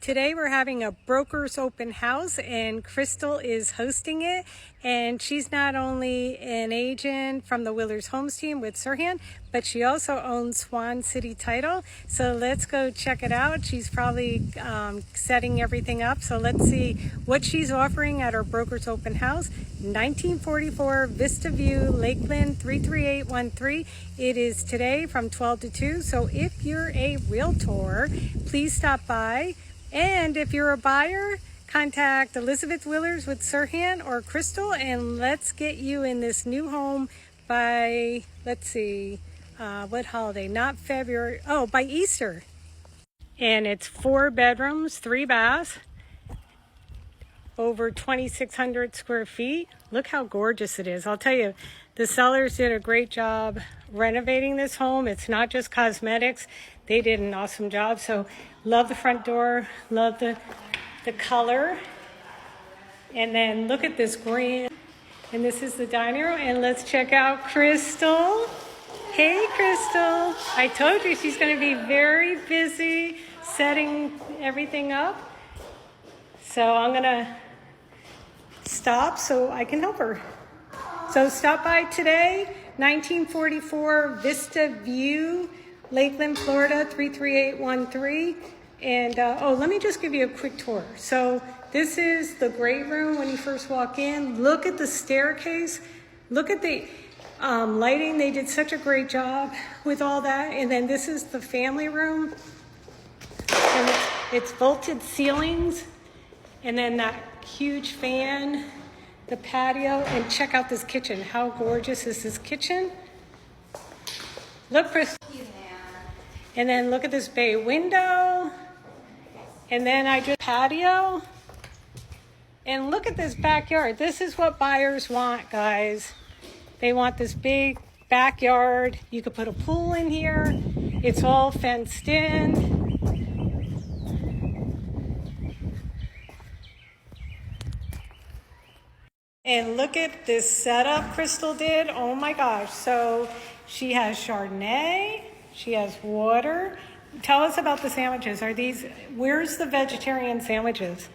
Today we're having a broker's open house and Crystal is hosting it, and she's not only an agent from the Willers Homes team with Sirhan, but she also owns Swan City Title. So let's go check it out. She's probably setting everything up. So let's see what she's offering at her broker's open house. 1944 Vista View, Lakeland 33813. It is today from 12 to 2. So if you're a realtor, please stop by. And if you're a buyer, contact Elizabeth Willers with Sirhan or Crystal, and let's get you in this new home by, let's see, what holiday? Not February. Oh, by Easter. And it's 4 bedrooms, 3 baths, over 2,600 square feet. Look how gorgeous it is. I'll tell you, the sellers did a great job renovating this home. It's not just cosmetics. They did an awesome job. So love the front door, love the color. And then look at this green. And this is the dining room. And let's check out Crystal. Hey, Crystal. I told you she's going to be very busy setting everything up. So I'm going to stop so I can help her. So stop by today, 1944 Vista View, Lakeland, Florida, 33813. And let me just give you a quick tour. So this is the great room when you first walk in. Look at the staircase. Look at the lighting. They did such a great job with all that. And then this is the family room. And it's vaulted ceilings. And then that huge fan, the patio, and check out this kitchen. How gorgeous is this kitchen? Look, Chris. And then look at this bay window. And then I just patio. And look at this backyard. This is what buyers want, guys. They want this big backyard. You could put a pool in here. It's all fenced in. And look at this setup Crystal did. Oh my gosh. So she has Chardonnay. She has water. Tell us about the sandwiches. Where's the vegetarian sandwiches?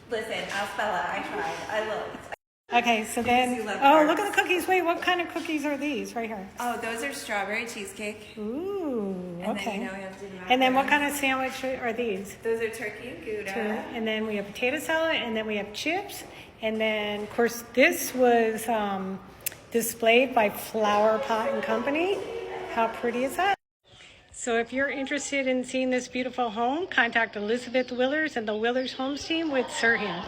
Listen, I'll spell it. I tried. I looked. Okay, so then, oh, look at the cookies. Wait, what kind of cookies are these right here? Oh, those are strawberry cheesecake. Ooh, okay. And then, we have to do and then what kind of sandwich are these? Those are turkey and Gouda. And then we have potato salad, and then we have chips. And then, of course, this was displayed by Flower Pot and Company. How pretty is that? So if you're interested in seeing this beautiful home, contact Elizabeth Willers and the Willers Homes team with Sirhan.